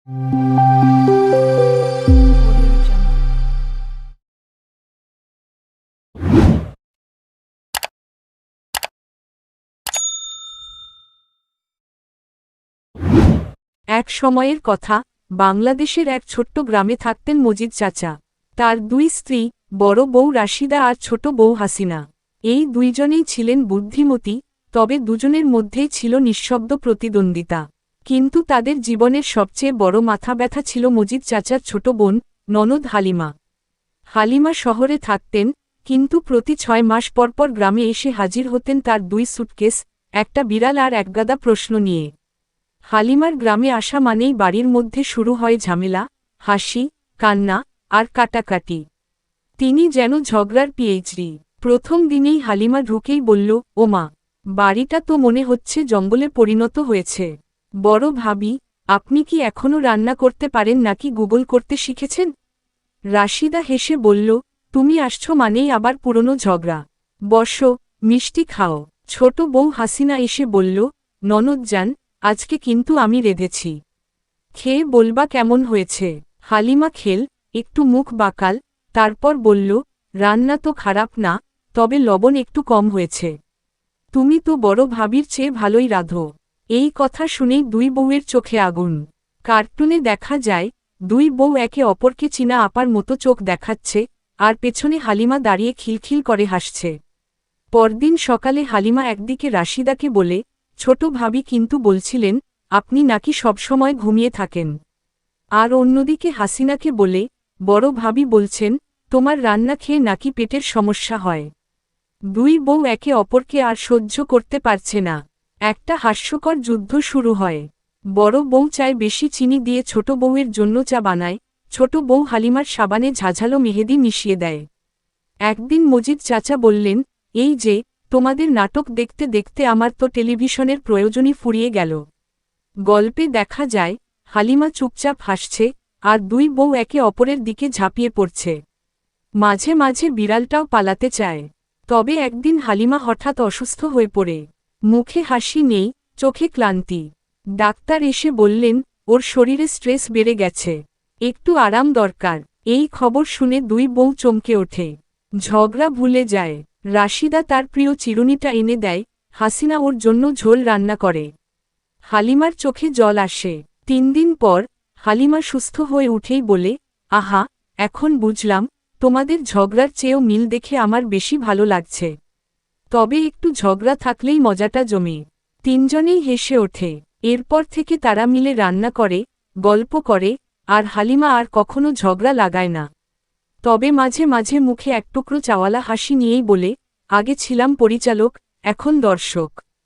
এক সময়ের কথা, বাংলাদেশের এক ছোট্ট গ্রামে থাকতেন মজিদ চাচা। তার দুই স্ত্রী, বড় বউ রাশিদা আর ছোট বউ হাসিনা। এই দুইজনেই ছিলেন বুদ্ধিমতী, তবে দুজনের মধ্যেই ছিল নিঃশব্দ প্রতিদ্বন্দ্বিতা। কিন্তু তাদের জীবনের সবচেয়ে বড় মাথা ব্যথা ছিল মজিদ চাচার ছোট বোন, ননদ হালিমা। হালিমা শহরে থাকতেন, কিন্তু প্রতি 6 মাস পরপর গ্রামে এসে হাজির হতেন তার দুই সুটকেস, একটা বিড়াল আর একগাদা প্রশ্ন নিয়ে। হালিমার গ্রামে আসা মানেই বাড়ির মধ্যে শুরু হয় ঝামেলা, হাসি, কান্না, আর কাটাকাটি। তিনি যেন ঝগড়ার পিএইচডি। প্রথম দিনেই হালিমা ঢুকেই বলল, ও মা, বাড়িটা তো মনে হচ্ছে জঙ্গলে পরিণত হয়েছে। বড় ভাবি, আপনি কি এখনও রান্না করতে পারেন নাকি গুগল করতে শিখেছেন? রাশিদা হেসে বলল, তুমি আসছো মানেই আবার পুরনো ঝগড়া। বসো, মিষ্টি খাও। ছোট বউ হাসিনা এসে বলল, ননদজান, আজকে কিন্তু আমি রেঁধেছি। খেয়ে বলবা কেমন হয়েছে। হালিমা একটু মুখ বাঁকাল, তারপর বলল, রান্না তো খারাপ না, তবে লবণ একটু কম হয়েছে। তুমি তো বড় ভাবির চেয়ে ভালোই রাঁধো। এই কথা শুনেই দুই বউয়ের চোখে আগুন। কার্টুনে দেখা যায়, দুই বউ একে অপরকে চীনা আপার মতো চোখ দেখাচ্ছে, আর পেছনে হালিমা দাঁড়িয়ে খিলখিল করে হাসছে। পরদিন সকালে হালিমা একদিকে রাশিদাকে বলে, ছোট ভাবি কিন্তু বলছিলেন, আপনি নাকি সবসময় ঘুমিয়ে থাকেন। আর অন্যদিকে হাসিনাকে বলে, বড় ভাবি বলছেন, তোমার রান্না খেয়ে নাকি পেটের সমস্যা হয়। দুই বউ একে অপরকে আর সহ্য করতে পারছে না। একটা হাস্যকর যুদ্ধ শুরু হয়। বড় বউ চায় বেশি চিনি দিয়ে ছোট বউয়ের জন্য চা বানায়, ছোট বউ হালিমার সাবানে ঝাঝালো মেহেদি মিশিয়ে দেয়। একদিন মজিদ চাচা বললেন, এই যে, তোমাদের নাটক দেখতে দেখতে আমার তো টেলিভিশনের প্রয়োজনই ফুরিয়ে গেল। গল্পে দেখা যায়, হালিমা চুপচাপ হাসছে, আর দুই বউ একে অপরের দিকে ঝাঁপিয়ে পড়ছে। মাঝে মাঝে বিড়ালটাও পালাতে চায়। তবে একদিন হালিমা হঠাৎ অসুস্থ হয়ে পড়ে। মুখে হাসি নেই, চোখে ক্লান্তি। ডাক্তার এসে বললেন, ওর শরীরে স্ট্রেস বেড়ে গেছে, একটু আরাম দরকার। এই খবর শুনে দুই বউ চমকে ওঠে। ঝগড়া ভুলে যায়। রাশিদা তার প্রিয় চিরুনিটা এনে দেয়, হাসিনা ওর জন্য ঝোল রান্না করে। হালিমার চোখে জল আসে। 3 দিন পর, হালিমা সুস্থ হয়ে উঠেই বলে, আহা, এখন বুঝলাম, তোমাদের ঝগড়ার চেয়েও মিল দেখে আমার বেশি ভালো লাগছে। তবে একটু ঝগড়া থাকলেই মজাটা জমে। তিনজনেই হেসে ওঠে। এরপর থেকে তারা মিলে রান্না করে, গল্প করে, আর হালিমা আর কখনো ঝগড়া লাগায় না। তবে মাঝে মাঝে মুখে এক টুকরো চাওয়ালা হাসি নিয়েই বলে, আগে ছিলাম পরিচালক, এখন দর্শক।